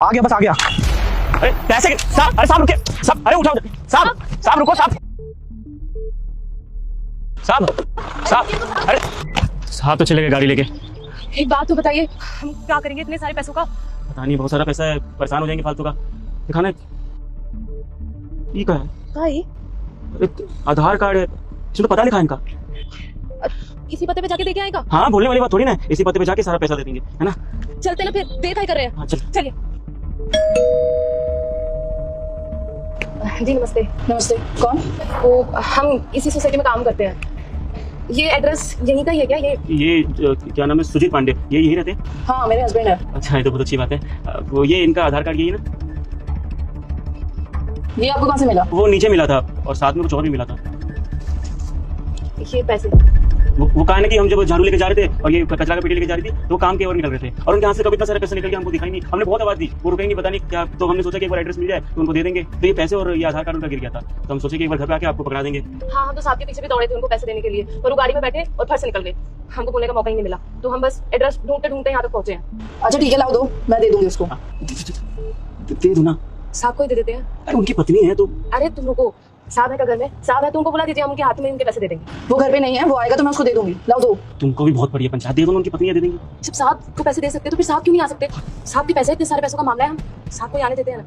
आ गया, बस आ गया। अरे पैसे साहब, अरे साहब रुके साहब, अरे उठाओ साहब, साहब रुको साहब, साहब साहब, अरे साहब तो चले गए गाड़ी लेके। एक बात तो बताइए, हम क्या करेंगे इतने सारे पैसों का? पता नहीं, बहुत सारा पैसा है, परेशान हो जाएंगे फालतू का। दिखाना ये क्या है? अरे आधार कार्ड है, इसमें तो पता लिखा है इनका। इसी पते पे जाके देके आएगा? हाँ, बोलने वाली बात थोड़ी ना, इसी पते पे जाके सारा पैसा दे देंगे, है ना? चलते ना फिर, देर काय कर रहे हैं? हाँ चल। चलिए। जी नमस्ते। नमस्ते, कौन? वो हम इसी सोसाइटी में काम करते हैं। ये एड्रेस यहीं का ही है क्या? ये क्या नाम है, सुजीत पांडे, ये यही रहते हैं? हाँ, मेरे हस्बैंड है। अच्छा, ये तो बहुत अच्छी बात है। वो ये इनका आधार कार्ड यही है ना? ये आपको कहाँ से मिला? वो नीचे मिला था और साथ में कुछ और भी मिला था। ये पैसे वो कहा ना कि हम जब झाड़ू लेके जा रहे थे और ये कचरा का पेटी लेके जा रही थी तो काम के और निकल रहे थे और उनके हाथ से कभी इतना सारा पैसा निकल गया हमको दिखाई नहीं। हमने बहुत आवाज दी, वो रुकेंगे पता नहीं क्या, तो हमने सोचा कि एक बार एड्रेस मिल जाए तो उनको दे देंगे। तो ये पैसे और ये आधार कार्ड उनका गिर गया था, तो हम सोचे कि एक बार घर पे आके आपको पकड़ा देंगे। हाँ, हम तो साहब के पीछे भी दौड़े थे उनको पैसे देने के लिए, पर वो गाड़ी में बैठे और फट से निकल गए। हमको बोलने का मौका ही नहीं मिला, तो हम बस एड्रेस ढूंढते ढूंढते यहाँ तक पहुंचे हैं। अच्छा ठीक है, लाओ दो, मैं दे दूंगी उसको। दे दो ना। साहब को ही दे देते हैं। अरे उनकी पत्नी है तो। अरे तुम रुको, साहब है क्या घर में? साहब है तो उनको बुला दीजिए, हम उनके हाथ में उनके पैसे दे देंगे। वो घर पे नहीं है, वो आएगा तो मैं उसको दे दूंगी। लाओ दो। तुमको भी बहुत बढ़िया पंचायत, दे दो, उनकी पत्नी दे देंगे। जब साहब को पैसे दे सकते तो फिर साहब क्यों नहीं आ सकते? साहब के पैसे, इतने सारे पैसों का मामला है, हम साहब को ही आने देते हैं ना।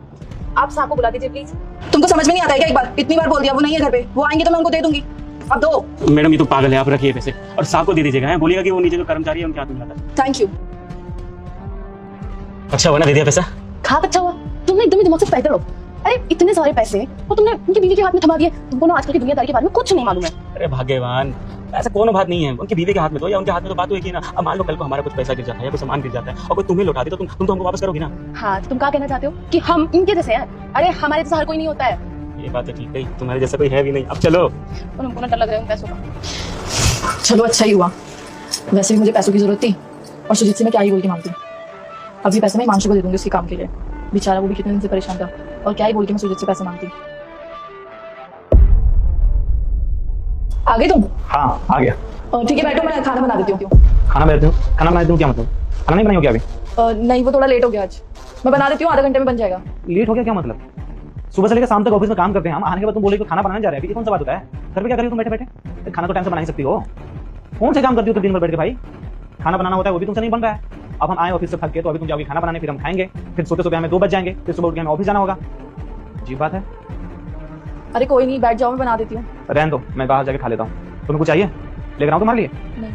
आप साहब को बुला दीजिए प्लीज। तुमको समझ में नहीं आता है क्या? एक बार, इतनी बार बोल दिया, वो नहीं है घर पे, वो आएंगे तो मैं उनको दे दूंगी। अब दो। मैडम ये तो पागल है, आप रखिए पैसे और साहब को दे दीजिएगा। बोलिएगा कि वो नीचे जो कर्मचारी है उनके हाथ में मिला था। Thank you. अच्छा हुआ ना, दे दिया पैसा। खा अच्छा हुआ, तुमने एकदम दिमाग से पैदल हो। अरे इतने सारे पैसे और तुमने उनकी बीवी के हाथ में थमा दिए। तुमको ना आजकल की दुनियादारी के बारे में कुछ नहीं मालूम है। अरे भाग्यवान, ऐसा कोनो बात नहीं है, उनकी बीवी के हाथ में दो या उनके हाथ में तो बात हुई कि ना। अब मान लो कल को हमारा कुछ पैसा गिर जाता है या कुछ सामान गिर जाता है और कोई तुम्हें लौटा दे तो तुम तो हमको वापस करोगी ना? हाँ, तुम क्या कहना चाहते हो कि हम इनके जैसे हैं? अरे हमारे जैसा हर कोई नहीं होता है। ये बात तो ठीक है, तुम्हारे जैसा कोई है भी नहीं। अब चलो। और हमको ना डर लग रहा है उन पैसों का। चलो अच्छा ही हुआ, वैसे भी मुझे पैसों की जरूरत थी और सुजीत से मैं क्या ही बोल के मांगती। अभी पैसे मैं हिमांशु को दे दूंगी उसके काम के लिए। बेचारा वो भी कितने दिन से परेशान था और क्या ही बोल के मैं सुजीत से पैसे मांगती। आ गए तुम? हाँ आ गया। ठीक है बैठो, मैं खाना बना देती हूँ। खाना बना देती हूँ? खाना बना देती हूँ क्या मतलब? खाना नहीं बनाई हो क्या अभी? नहीं, वो थोड़ा लेट हो गया आज। मैं बना देती हूँ, आधा घंटे में बन जाएगा। लेट हो गया क्या मतलब? सुबह से लेकर शाम तक ऑफिस में काम करते हैं हम, आने के बाद तुम बोले कि खाना बनाने जा रहे हैं। ये कौन सा बात होता है? घर पे क्या करिए तुम बैठे बैठे? खाना तो टाइम से बना ही सकती हो। कौन से काम करती हो तो दिन भर बैठ के? भाई खाना बनाना होता है, वो भी तुमसे नहीं बन रहा है। अब हम आए ऑफिस से थक के, तो अभी तुम जाओगे खाना बनाने, फिर हम खाएंगे, फिर सोते सोते हमें 2 बज जाएंगे, फिर सुबह उठ के हमें ऑफिस जाना होगा। जी बात है। अरे कोई नहीं, बैठ जाओ, मैं बना देती हूँ। रहने दो, मैं बाहर जाके खा लेता हूँ। तुम्हें कुछ चाहिए? लेकर आऊँ तुम्हारे लिए? नहीं।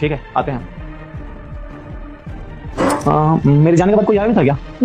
ठीक है, आते हैं। मेरे जाने के बाद कोई आया भी था क्या? नहीं।